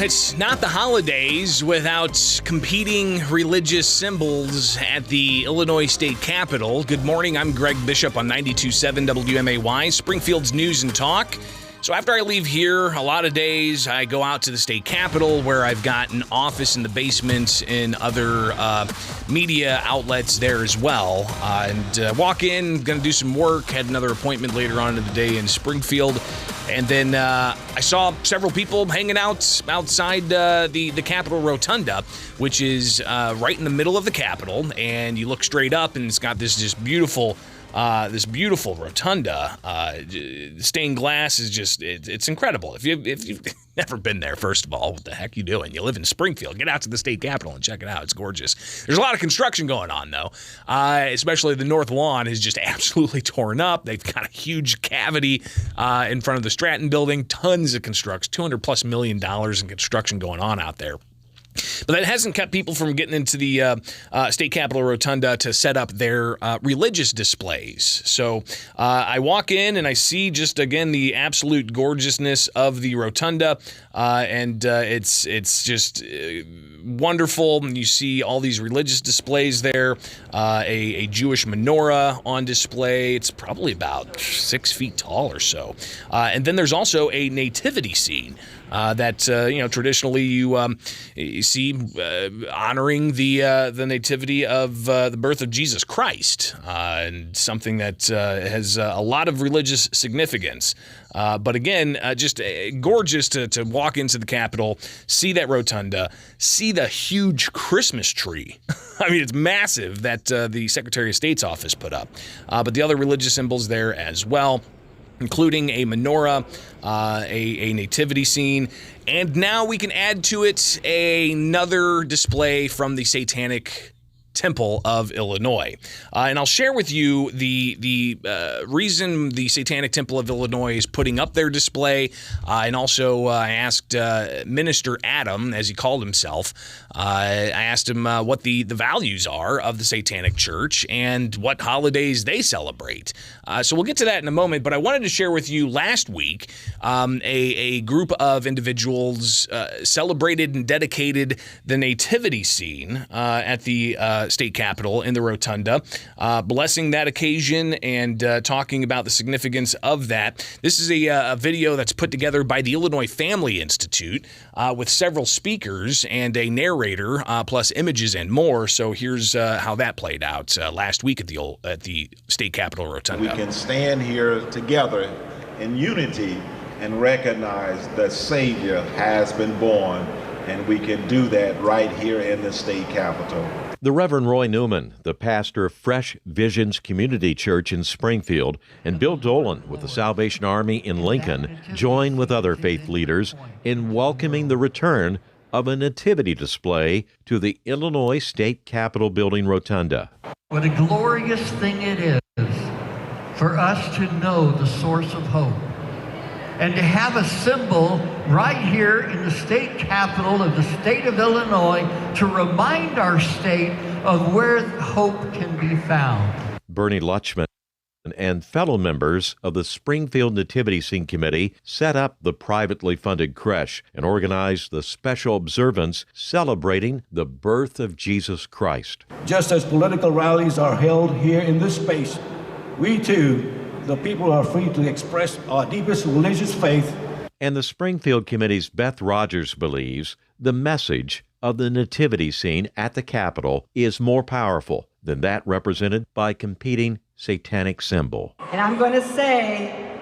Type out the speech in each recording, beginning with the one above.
it's not the holidays without competing religious symbols at the Illinois State Capitol. Good morning, I'm Greg Bishop on 92.7 WMAY, Springfield's News and Talk. So after I leave here, a lot of days I go out to the state capitol where I've got an office in the basement and other media outlets there as well. And walk in, going to do some work, had another appointment later on in the day in Springfield. And then I saw several people hanging out outside the Capitol Rotunda, which is right in the middle of the Capitol. And you look straight up and it's got this beautiful rotunda. Stained glass is just, it's incredible. If you've never been there, first of all, what the heck are you doing? You live in Springfield. Get out to the state capitol and check it out. It's gorgeous. There's a lot of construction going on, though. Especially the north lawn is just absolutely torn up. They've got a huge cavity in front of the Stratton building. Tons of construction, $200+ million in construction going on out there. But that hasn't kept people from getting into the state capitol rotunda to set up their religious displays. So I walk in and I see just, again, the absolute gorgeousness of the rotunda, and it's just wonderful. And you see all these religious displays there, a Jewish menorah on display. It's probably about 6 feet tall or so. And then there's also a nativity scene. That traditionally you see honoring the nativity of the birth of Jesus Christ, and something that has a lot of religious significance. But again, just gorgeous to walk into the Capitol, see that rotunda, see the huge Christmas tree. I mean, it's massive that the Secretary of State's office put up, but the other religious symbols there as well, including a menorah, a nativity scene, and now we can add to it another display from the Satanic Temple of Illinois. And I'll share with you the reason the Satanic Temple of Illinois is putting up their display. And also I asked Minister Adam, as he called himself, I asked him what the values are of the Satanic Church and what holidays they celebrate. So we'll get to that in a moment, but I wanted to share with you last week a group of individuals celebrated and dedicated the nativity scene at the state capitol in the rotunda, blessing that occasion and talking about the significance of that. This is a video that's put together by the Illinois Family Institute with several speakers and a narrator, plus images and more. So here's how that played out last week at the state capitol rotunda. We can stand here together in unity and recognize that Savior has been born, and we can do that right here in the state capitol. The Reverend Roy Newman, the pastor of Fresh Visions Community Church in Springfield, and Bill Dolan with the Salvation Army in Lincoln join with other faith leaders in welcoming the return of a nativity display to the Illinois State Capitol building rotunda. What a glorious thing it is for us to know the source of hope and to have a symbol right here in the state capitol of the state of Illinois to remind our state of where hope can be found. Bernie Lutchman and fellow members of the Springfield Nativity Scene Committee set up the privately funded creche and organized the special observance celebrating the birth of Jesus Christ. Just as political rallies are held here in this space, we too, the people, are free to express our deepest religious faith. And the Springfield Committee's Beth Rogers believes the message of the nativity scene at the Capitol is more powerful than that represented by competing satanic symbol. And I'm going to say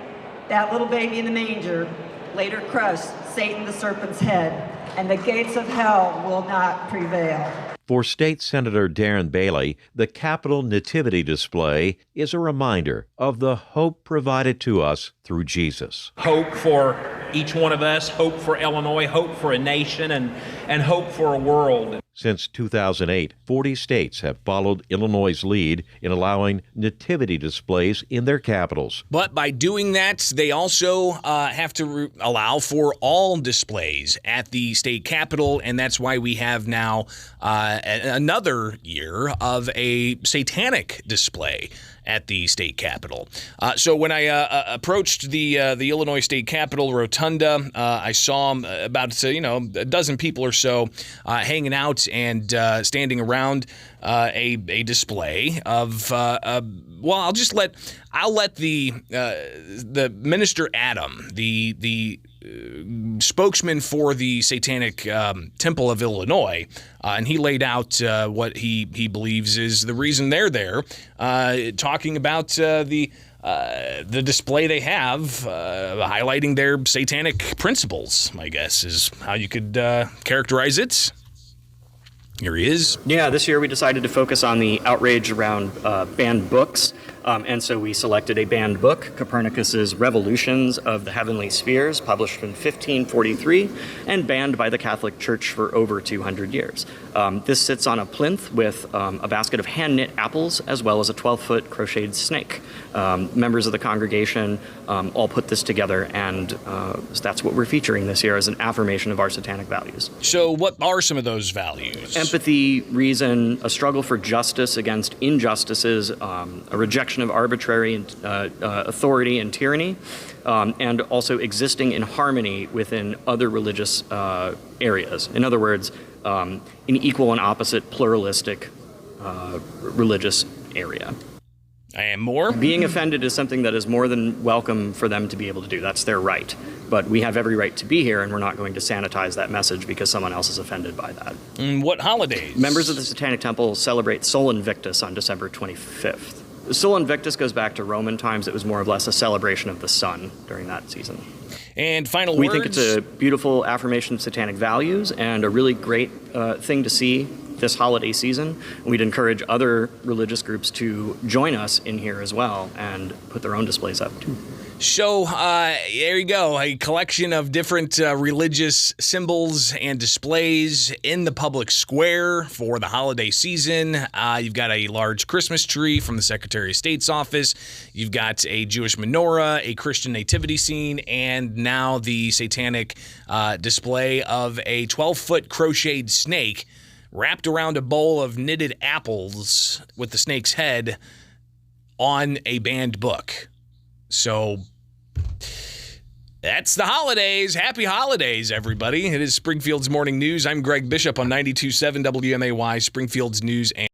that little baby in the manger later crushed Satan the serpent's head, and the gates of hell will not prevail. For State Senator Darren Bailey, the Capitol Nativity display is a reminder of the hope provided to us through Jesus. Hope for each one of us, hope for Illinois, hope for a nation, and hope for a world. Since 2008, 40 states have followed Illinois' lead in allowing nativity displays in their capitals. But by doing that, they also have to allow for all displays at the state capitol, and that's why we have now another year of a satanic display at the state capitol. So when I approached the Illinois State Capitol rotunda, I saw about a dozen people or so hanging out and standing around a display of I'll let the minister Adam, the spokesman for the Satanic Temple of Illinois, and he laid out what he believes is the reason they're there, talking about the display they have, highlighting their satanic principles, I guess is how you could characterize it. Here he is. Yeah, this year we decided to focus on the outrage around banned books. And so we selected a banned book, Copernicus's Revolutions of the Heavenly Spheres, published in 1543 and banned by the Catholic Church for over 200 years. This sits on a plinth with a basket of hand-knit apples as well as a 12-foot crocheted snake. Members of the congregation all put this together, and that's what we're featuring this year as an affirmation of our satanic values. So what are some of those values? Empathy, reason, a struggle for justice against injustices, a rejection of arbitrary authority and tyranny, and also existing in harmony within other religious areas. In other words, an equal and opposite pluralistic religious area. And more? Being offended is something that is more than welcome for them to be able to do. That's their right. But we have every right to be here, and we're not going to sanitize that message because someone else is offended by that. And what holidays? Members of the Satanic Temple celebrate Sol Invictus on December 25th. Sol Invictus goes back to Roman times. It was more or less a celebration of the sun during that season. And final we words? think it's a beautiful affirmation of satanic values and a really great thing to see this holiday season. We'd encourage other religious groups to join us in here as well and put their own displays up too. So there you go, a collection of different religious symbols and displays in the public square for the holiday season. You've got a large Christmas tree from the Secretary of State's office. You've got a Jewish menorah, a Christian nativity scene, and now the satanic display of a 12-foot crocheted snake wrapped around a bowl of knitted apples with the snake's head on a banned book. So that's the holidays. Happy holidays, everybody. It is Springfield's Morning News. I'm Greg Bishop on 92.7 WMAY, Springfield's News and